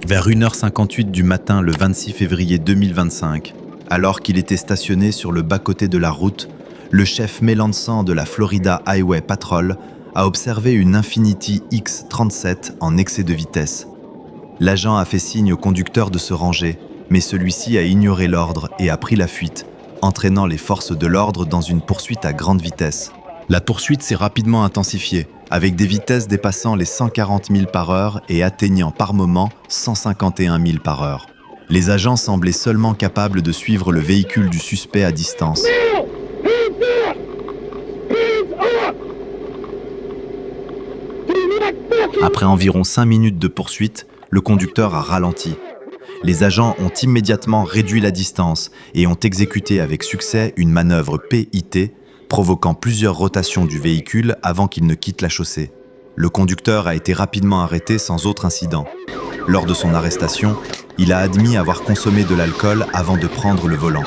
Vers 1h58 du matin le 26 février 2025, alors qu'il était stationné sur le bas-côté de la route, le chef Melanson de la Florida Highway Patrol a observé une Infiniti X37 en excès de vitesse. L'agent a fait signe au conducteur de se ranger, mais celui-ci a ignoré l'ordre et a pris la fuite, entraînant les forces de l'ordre dans une poursuite à grande vitesse. La poursuite s'est rapidement intensifiée, avec des vitesses dépassant les 140 000 par heure et atteignant par moment 151 000 par heure. Les agents semblaient seulement capables de suivre le véhicule du suspect à distance. Après environ 5 minutes de poursuite, le conducteur a ralenti. Les agents ont immédiatement réduit la distance et ont exécuté avec succès une manœuvre PIT, provoquant plusieurs rotations du véhicule avant qu'il ne quitte la chaussée. Le conducteur a été rapidement arrêté sans autre incident. Lors de son arrestation, il a admis avoir consommé de l'alcool avant de prendre le volant.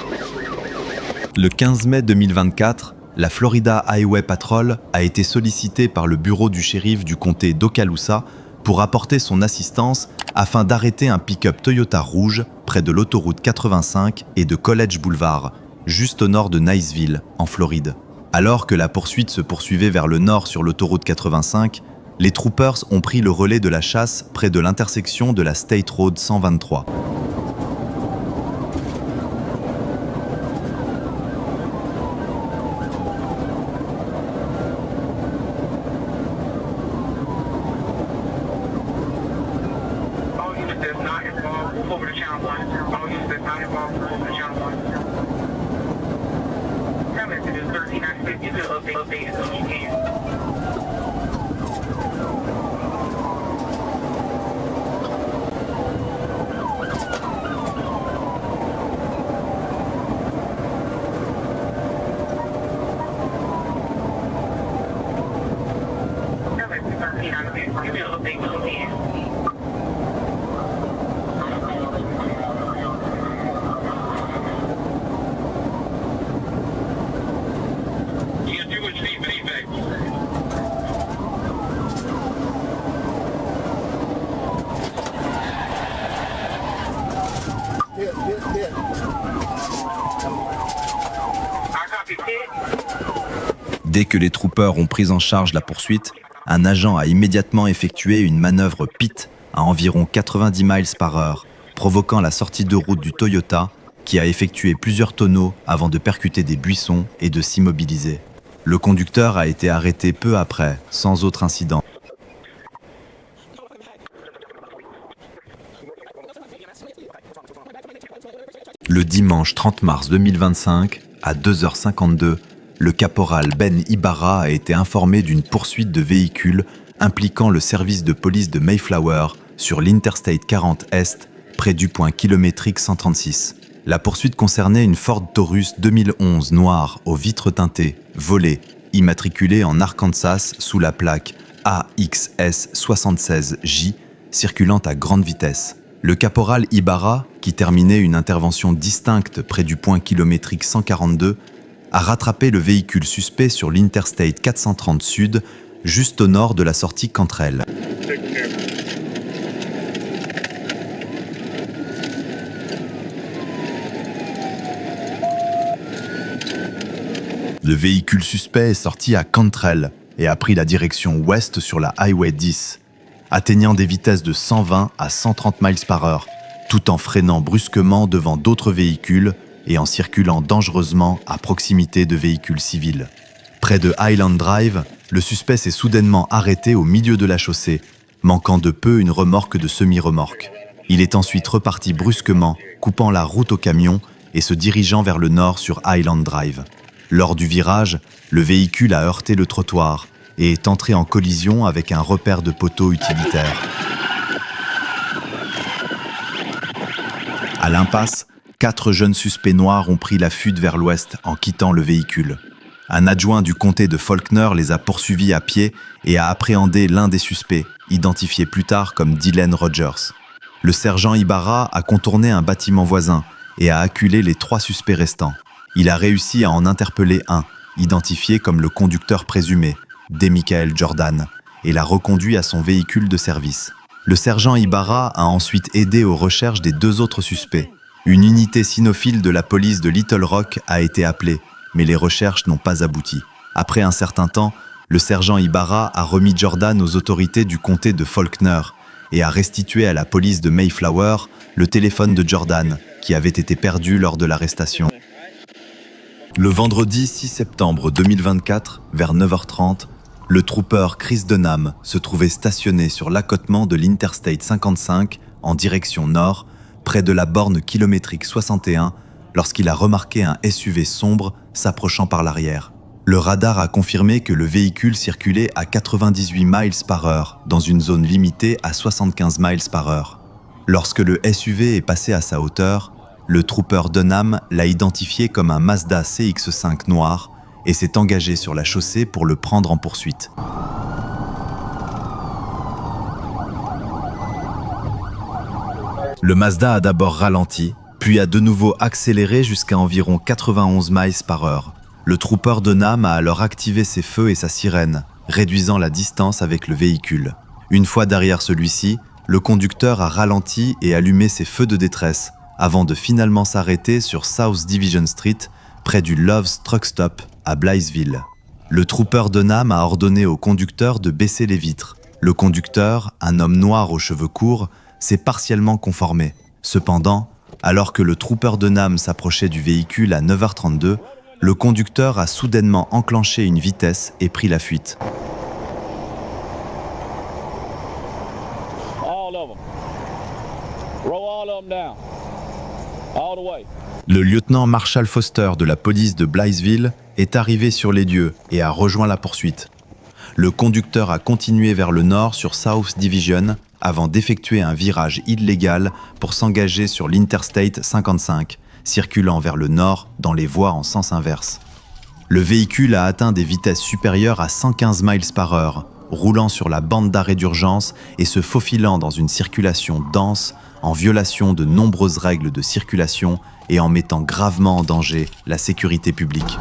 Le 15 mai 2024, la Florida Highway Patrol a été sollicitée par le bureau du shérif du comté d'Okaloosa pour apporter son assistance afin d'arrêter un pick-up Toyota rouge près de l'autoroute 85 et de College Boulevard, juste au nord de Niceville, en Floride. Alors que la poursuite se poursuivait vers le nord sur l'autoroute 85, les troopers ont pris le relais de la chasse près de l'intersection de la State Road 123. Dès que les troopers ont pris en charge la poursuite, un agent a immédiatement effectué une manœuvre PIT à environ 90 miles par heure, provoquant la sortie de route du Toyota, qui a effectué plusieurs tonneaux avant de percuter des buissons et de s'immobiliser. Le conducteur a été arrêté peu après, sans autre incident. Le dimanche 30 mars 2025, à 2h52, le caporal Ben Ibarra a été informé d'une poursuite de véhicules impliquant le service de police de Mayflower sur l'Interstate 40 Est, près du point kilométrique 136. La poursuite concernait une Ford Taurus 2011 noire aux vitres teintées, volée, immatriculée en Arkansas sous la plaque AXS76J, circulant à grande vitesse. Le caporal Ibarra, qui terminait une intervention distincte près du point kilométrique 142, a rattrapé le véhicule suspect sur l'Interstate 430 Sud, juste au nord de la sortie Cantrell. Le véhicule suspect est sorti à Cantrell et a pris la direction ouest sur la Highway 10, atteignant des vitesses de 120 à 130 miles par heure, tout en freinant brusquement devant d'autres véhicules et en circulant dangereusement à proximité de véhicules civils. Près de Highland Drive, le suspect s'est soudainement arrêté au milieu de la chaussée, manquant de peu une remorque de semi-remorque. Il est ensuite reparti brusquement, coupant la route au camion et se dirigeant vers le nord sur Highland Drive. Lors du virage, le véhicule a heurté le trottoir et est entré en collision avec un repère de poteaux utilitaire. À l'impasse, 4 jeunes suspects noirs ont pris la fuite vers l'ouest en quittant le véhicule. Un adjoint du comté de Faulkner les a poursuivis à pied et a appréhendé l'un des suspects, identifié plus tard comme Dylan Rogers. Le sergent Ibarra a contourné un bâtiment voisin et a acculé les 3 suspects restants. Il a réussi à en interpeller un, identifié comme le conducteur présumé, Demichael Jordan, et l'a reconduit à son véhicule de service. Le sergent Ibarra a ensuite aidé aux recherches des 2 autres suspects. Une unité cynophile de la police de Little Rock a été appelée, mais les recherches n'ont pas abouti. Après un certain temps, le sergent Ibarra a remis Jordan aux autorités du comté de Faulkner et a restitué à la police de Mayflower le téléphone de Jordan, qui avait été perdu lors de l'arrestation. Le vendredi 6 septembre 2024, vers 9h30, le trooper Chris Dunham se trouvait stationné sur l'accotement de l'Interstate 55 en direction nord, près de la borne kilométrique 61, lorsqu'il a remarqué un SUV sombre s'approchant par l'arrière. Le radar a confirmé que le véhicule circulait à 98 miles par heure, dans une zone limitée à 75 miles par heure. Lorsque le SUV est passé à sa hauteur, le trooper Dunham l'a identifié comme un Mazda CX-5 noir et s'est engagé sur la chaussée pour le prendre en poursuite. Le Mazda a d'abord ralenti, puis a de nouveau accéléré jusqu'à environ 91 miles par heure. Le trooper Dunham a alors activé ses feux et sa sirène, réduisant la distance avec le véhicule. Une fois derrière celui-ci, le conducteur a ralenti et allumé ses feux de détresse, avant de finalement s'arrêter sur South Division Street, près du Love's Truck Stop à Blytheville. Le trooper Dunham a ordonné au conducteur de baisser les vitres. Le conducteur, un homme noir aux cheveux courts, s'est partiellement conformé. Cependant, alors que le trooper Dunham s'approchait du véhicule à 9h32, le conducteur a soudainement enclenché une vitesse et pris la fuite. Le lieutenant Marshall Foster de la police de Blytheville est arrivé sur les lieux et a rejoint la poursuite. Le conducteur a continué vers le nord sur South Division avant d'effectuer un virage illégal pour s'engager sur l'Interstate 55, circulant vers le nord dans les voies en sens inverse. Le véhicule a atteint des vitesses supérieures à 115 miles par heure, roulant sur la bande d'arrêt d'urgence et se faufilant dans une circulation dense en violation de nombreuses règles de circulation et en mettant gravement en danger la sécurité publique.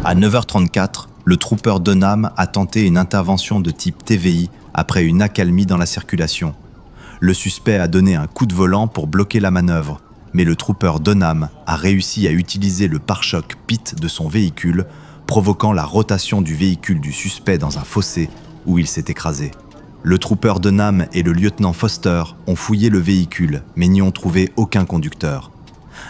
À 9h34, le trooper Dunham a tenté une intervention de type TVI après une accalmie dans la circulation. Le suspect a donné un coup de volant pour bloquer la manœuvre, mais le trooper Dunham a réussi à utiliser le pare-choc PIT de son véhicule, provoquant la rotation du véhicule du suspect dans un fossé où il s'est écrasé. Le trooper Dunham et le lieutenant Foster ont fouillé le véhicule, mais n'y ont trouvé aucun conducteur.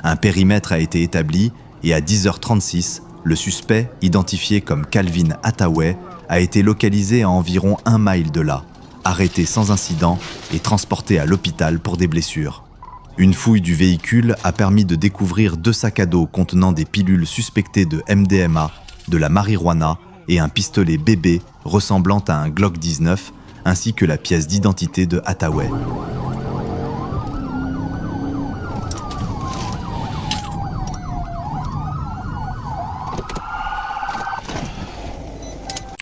Un périmètre a été établi et à 10h36, le suspect, identifié comme Calvin Hathaway, a été localisé à environ 1 mile de là, arrêté sans incident et transporté à l'hôpital pour des blessures. Une fouille du véhicule a permis de découvrir 2 sacs à dos contenant des pilules suspectées de MDMA, de la marijuana et un pistolet bébé ressemblant à un Glock 19, ainsi que la pièce d'identité de Hathaway.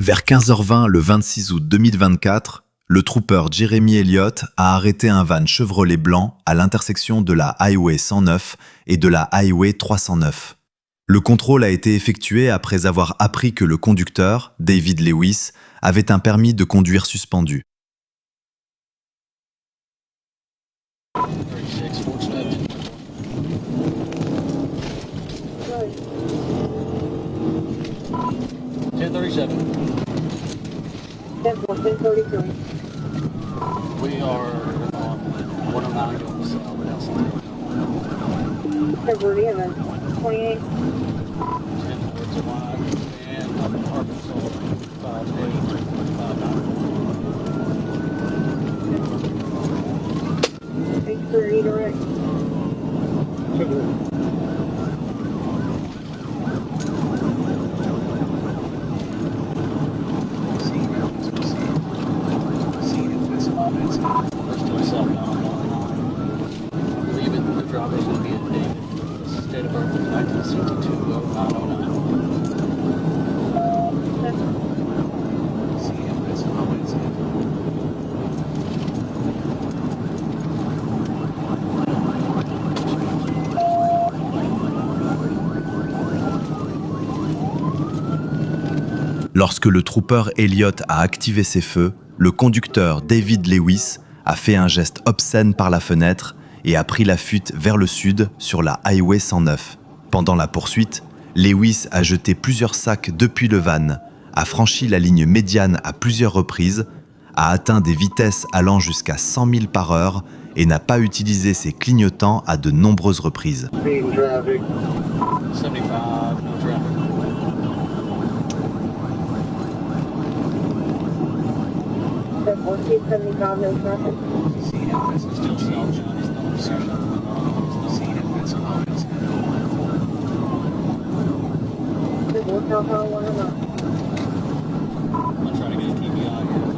Vers 15h20 le 26 août 2024, le trooper Jeremy Elliott a arrêté un van Chevrolet blanc à l'intersection de la Highway 109 et de la Highway 309. Le contrôle a été effectué après avoir appris que le conducteur, David Lewis, avait un permis de conduire suspendu. We are on 109 February 11, 28. and Arkansas 5859. for redirect. First to myself, I believe it, the driver's going to be in David. State of birth is 1962, 0909. Lorsque le trooper Elliott a activé ses feux, le conducteur David Lewis a fait un geste obscène par la fenêtre et a pris la fuite vers le sud sur la Highway 109. Pendant la poursuite, Lewis a jeté plusieurs sacs depuis le van, a franchi la ligne médiane à plusieurs reprises, a atteint des vitesses allant jusqu'à 100 000 par heure et n'a pas utilisé ses clignotants à de nombreuses reprises. Speed and traffic. 75, no traffic. Step 1475, no traffic. Still South Johnny's number 7. Step 1,109. I'm trying to get a TBI here.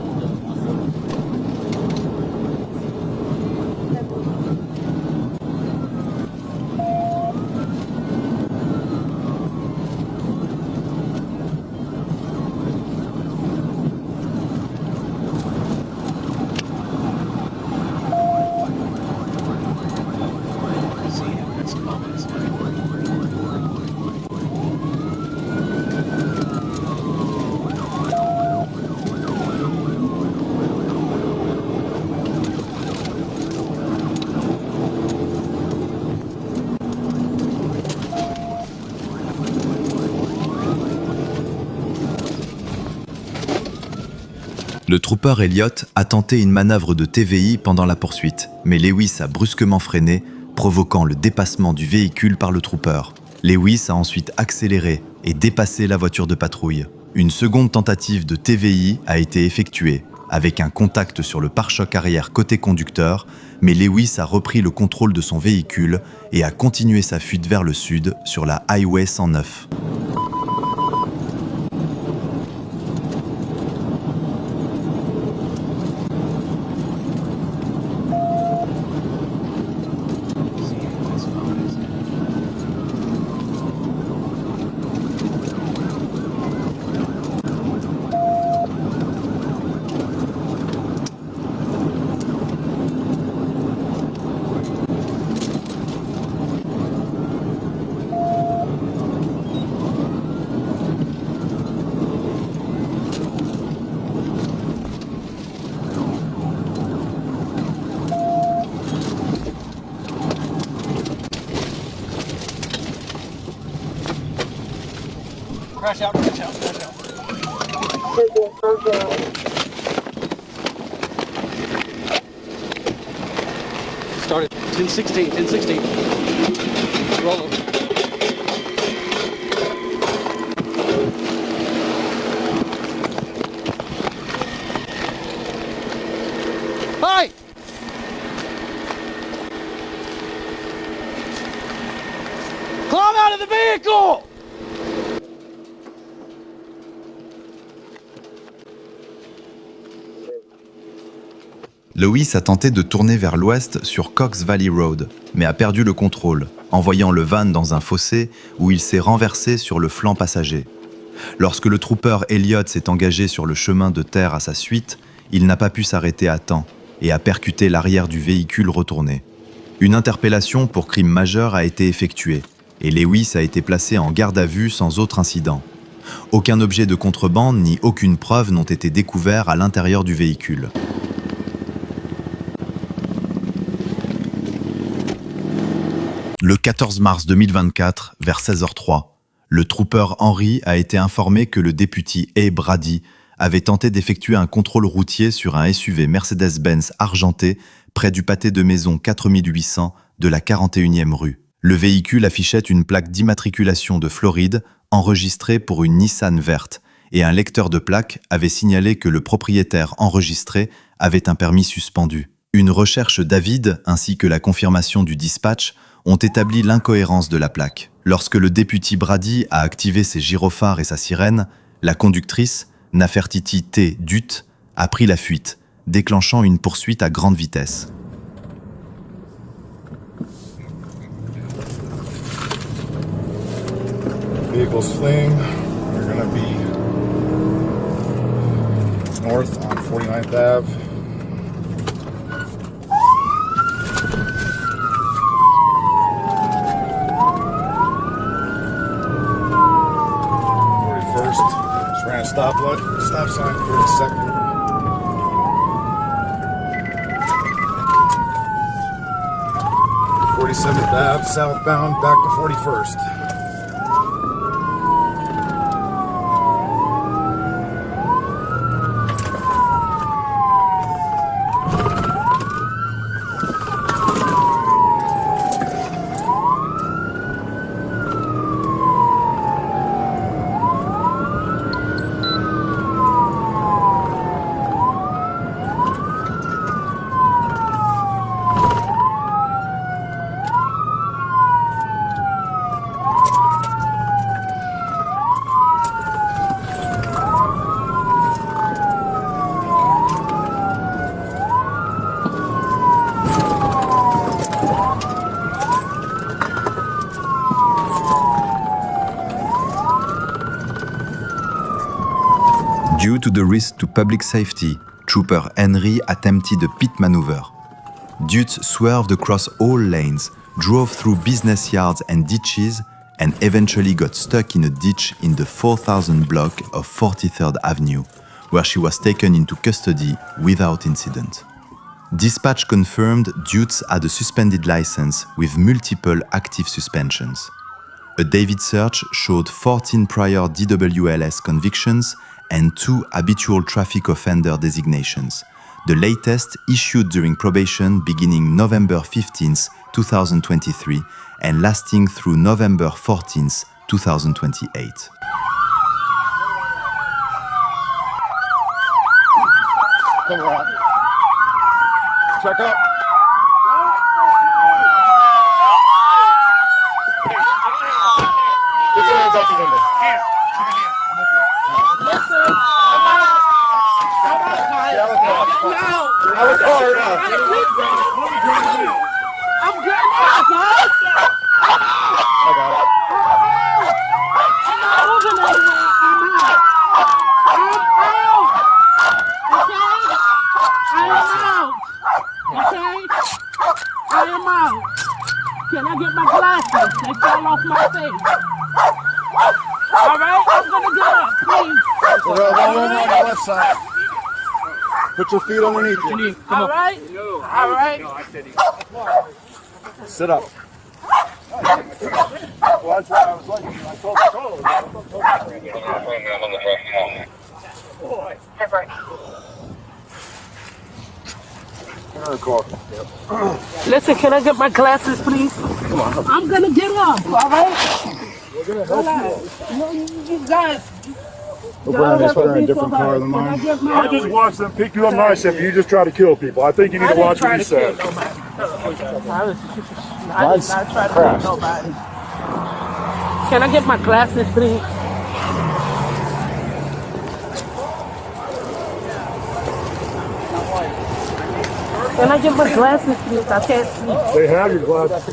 Le trooper Elliott a tenté une manœuvre de TVI pendant la poursuite, mais Lewis a brusquement freiné, provoquant le dépassement du véhicule par le trooper. Lewis a ensuite accéléré et dépassé la voiture de patrouille. Une seconde tentative de TVI a été effectuée, avec un contact sur le pare-choc arrière côté conducteur, mais Lewis a repris le contrôle de son véhicule et a continué sa fuite vers le sud sur la Highway 109. Crash out, crash out, crash out. Step 1,009. Start at 1016, 1016. Roll over. Hi! Climb out of the vehicle! Lewis a tenté de tourner vers l'ouest sur Cox Valley Road, mais a perdu le contrôle, envoyant le van dans un fossé où il s'est renversé sur le flanc passager. Lorsque le trooper Elliott s'est engagé sur le chemin de terre à sa suite, il n'a pas pu s'arrêter à temps et a percuté l'arrière du véhicule retourné. Une interpellation pour crime majeur a été effectuée et Lewis a été placé en garde à vue sans autre incident. Aucun objet de contrebande ni aucune preuve n'ont été découverts à l'intérieur du véhicule. Le 14 mars 2024, vers 16h03, le trooper Henry a été informé que le député A. Brady avait tenté d'effectuer un contrôle routier sur un SUV Mercedes-Benz argenté près du pâté de maison 4800 de la 41e rue. Le véhicule affichait une plaque d'immatriculation de Floride enregistrée pour une Nissan verte et un lecteur de plaques avait signalé que le propriétaire enregistré avait un permis suspendu. Une recherche David ainsi que la confirmation du dispatch ont établi l'incohérence de la plaque. Lorsque le député Brady a activé ses gyrophares et sa sirène, la conductrice, Nefertiti T. Dutt, a pris la fuite, déclenchant une poursuite à grande vitesse. Vehicles fleeing. We're going to be north on 49th Ave. Just ran a stop sign, 42nd. th Ave, southbound, back to 41st. Due to the risk to public safety, Trooper Henry attempted a pit maneuver. Dutt swerved across all lanes, drove through business yards and ditches, and eventually got stuck in a ditch in the 4000 block of 43rd Avenue, where she was taken into custody without incident. Dispatch confirmed Dutt had a suspended license with multiple active suspensions. A David search showed 14 prior DWLS convictions and 2 habitual traffic offender designations, the latest issued during probation beginning November 15, 2023 and lasting through November 14, 2028. Come on. Check up. Put your hands out the window. Can I get my glasses? They fell off my face. All right, I'm gonna get up, please. We're on the left side. Put your feet underneath you. All right, all right. Sit up. Listen, can I get my glasses, please? Come on. I'm gonna get up, all right? We're gonna help you. No, you guys. We're in a different car than mine. I just watched them pick you up nice after you just try to kill people. I think you need to watch what you say. I did not try to kill nobody. Can I get my glasses, please? Can I get my glasses, please? I can't see. They have your glasses.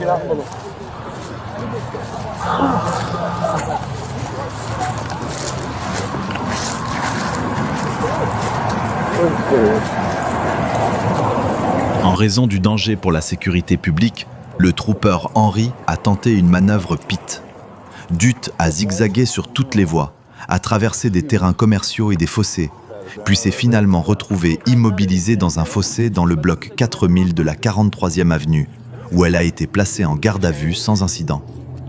En raison du danger pour la sécurité publique, le trooper Henry a tenté une manœuvre pit. Dutt a zigzagué sur toutes les voies, a traversé des terrains commerciaux et des fossés, puis s'est finalement retrouvé immobilisée dans un fossé dans le bloc 4000 de la 43e avenue, où elle a été placée en garde à vue sans incident.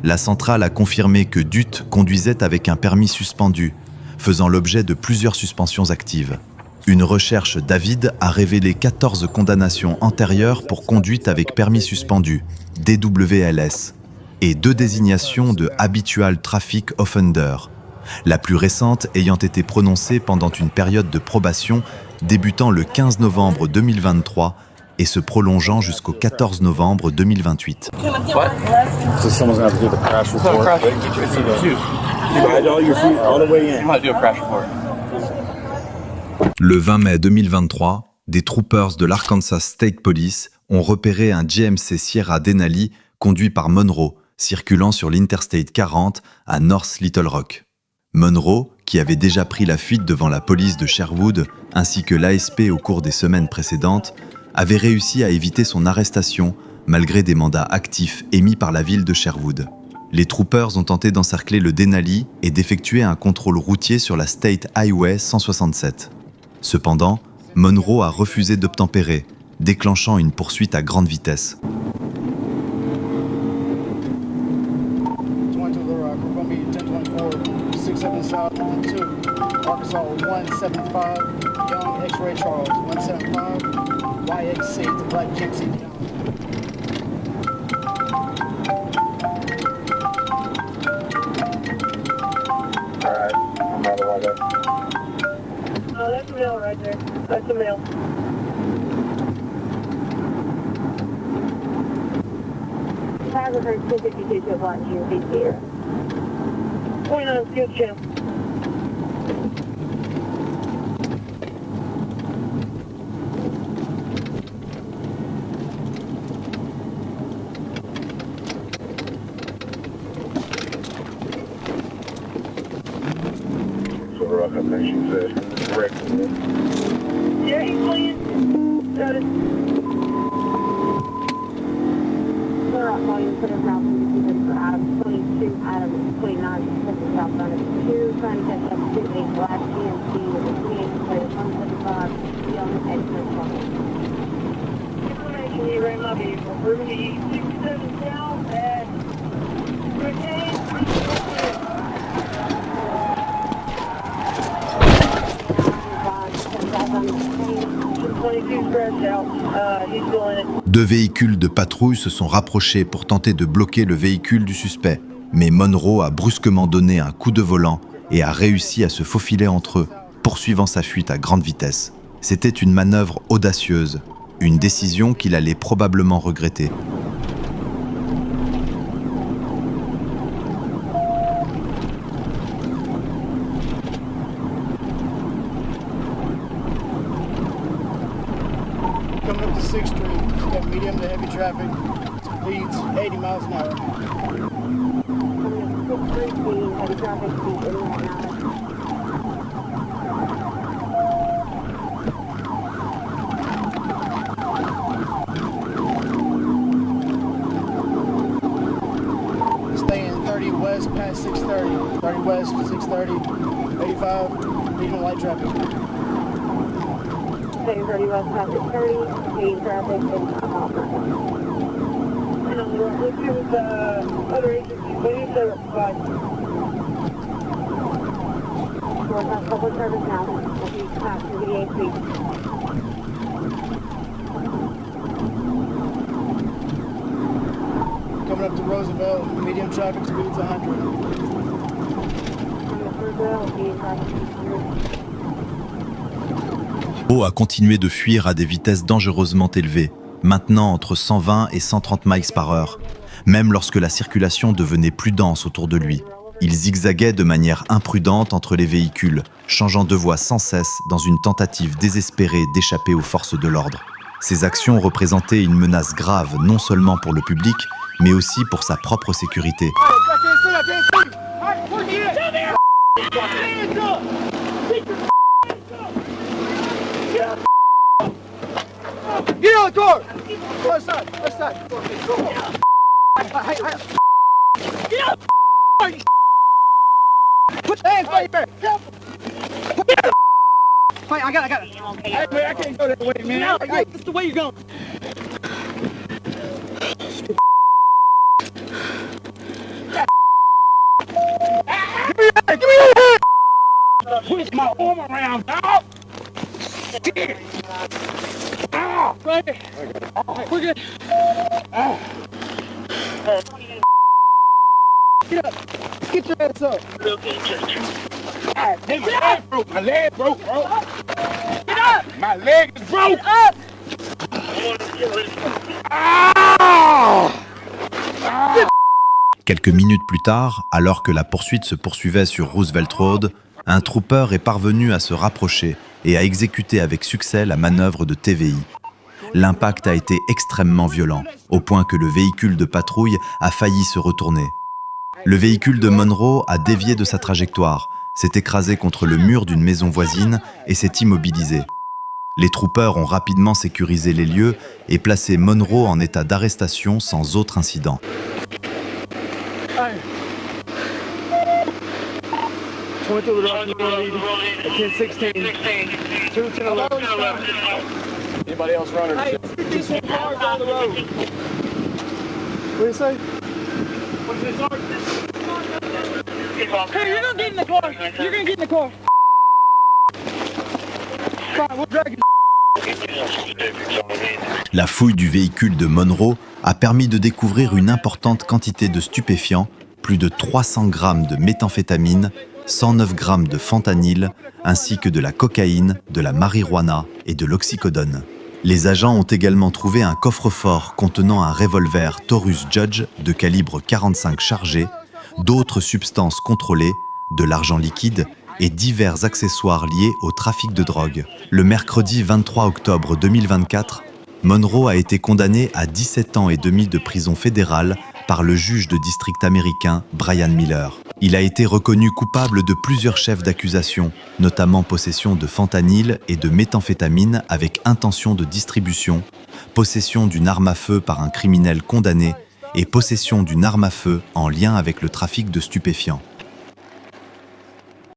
La centrale a confirmé que Dutt conduisait avec un permis suspendu, faisant l'objet de plusieurs suspensions actives. Une recherche David a révélé 14 condamnations antérieures pour conduite avec permis suspendu, DWLS, et 2 désignations de Habitual Traffic Offender, la plus récente ayant été prononcée pendant une période de probation débutant le 15 novembre 2023 et se prolongeant jusqu'au 14 novembre 2028. So someone's gonna have to do the crash report. Hide all your feet all the way in. might do a crash report. Le 20 mai 2023, des troopers de l'Arkansas State Police ont repéré un GMC Sierra Denali conduit par Monroe, circulant sur l'Interstate 40 à North Little Rock. Monroe, qui avait déjà pris la fuite devant la police de Sherwood ainsi que l'ASP au cours des semaines précédentes, avait réussi à éviter son arrestation malgré des mandats actifs émis par la ville de Sherwood. Les troopers ont tenté d'encercler le Denali et d'effectuer un contrôle routier sur la State Highway 167. Cependant, Monroe a refusé d'obtempérer, déclenchant une poursuite à grande vitesse. No, that's a male right there. That's a male. Photographer 252 to 1 GMC here. 29 Field Channel. I think she said correct. Yeah, he's clean. Got it. Clear out volume, put his mouth in the Adam 22, Adam 29, put his mouth on it. 2, trying to catch up to a black GMC with a 28 player, 175, on the exit front. Information, you ran my vehicle. Ruby 67 south at 13. Deux véhicules de patrouille se sont rapprochés pour tenter de bloquer le véhicule du suspect, mais Monroe a brusquement donné un coup de volant et a réussi à se faufiler entre eux, poursuivant sa fuite à grande vitesse. C'était une manœuvre audacieuse, une décision qu'il allait probablement regretter. Coming up to 6th Street, you got medium to heavy traffic, speeds 80 miles an hour. Heavy traffic, speed 80 miles an hour. Staying 30 west past 630. 30 west, 630, 85, medium light traffic. Staying 30 west past 630, speed traffic, 85 miles an hour. And on the road, let's see what the other agencies, what do you say provide? We're past public service now, we'll be past 58 feet. Coming up to Roosevelt, medium traffic speeds 100. Monroe a continué de fuir à des vitesses dangereusement élevées, maintenant entre 120 et 130 miles par heure, même lorsque la circulation devenait plus dense autour de lui. Il zigzaguait de manière imprudente entre les véhicules, changeant de voie sans cesse dans une tentative désespérée d'échapper aux forces de l'ordre. Ces actions représentaient une menace grave non seulement pour le public, mais aussi pour sa propre sécurité. Get out the door! West side, west side. Get up! Put your hands right there. Wait, I got it. Hey, man, I can't go that way, man. No, that's the way you're going. Give me your hand! Push my arm around, dog! Shit! Ah, right here. We're good. Get up. Get your ass up. Ah, damn, my leg broke. My leg broke, bro. Get up. My leg is broke. Get up. Quelques minutes plus tard, alors que la poursuite se poursuivait sur Roosevelt Road, un trooper est parvenu à se rapprocher et à exécuter avec succès la manœuvre de TVI. L'impact a été extrêmement violent, au point que le véhicule de patrouille a failli se retourner. Le véhicule de Monroe a dévié de sa trajectoire, s'est écrasé contre le mur d'une maison voisine et s'est immobilisé. Les troopers ont rapidement sécurisé les lieux et placé Monroe en état d'arrestation sans autre incident. Hey. 22 to the right, 10-16. 2 to the left. Anybody else running? Hey, just one car on the road. What do you say? What did you say? Hey, you're gonna get in the car. You're gonna get in the car. Fine, we'll drag you. La fouille du véhicule de Monroe a permis de découvrir une importante quantité de stupéfiants, plus de 300 grammes de méthamphétamine, 109 grammes de fentanyl, ainsi que de la cocaïne, de la marijuana et de l'oxycodone. Les agents ont également trouvé un coffre-fort contenant un revolver Taurus Judge de calibre 45 chargé, d'autres substances contrôlées, de l'argent liquide et divers accessoires liés au trafic de drogue. Le mercredi 23 octobre 2024, Monroe a été condamné à 17 ans et demi de prison fédérale par le juge de district américain Brian Miller. Il a été reconnu coupable de plusieurs chefs d'accusation, notamment possession de fentanyl et de méthamphétamine avec intention de distribution, possession d'une arme à feu par un criminel condamné et possession d'une arme à feu en lien avec le trafic de stupéfiants.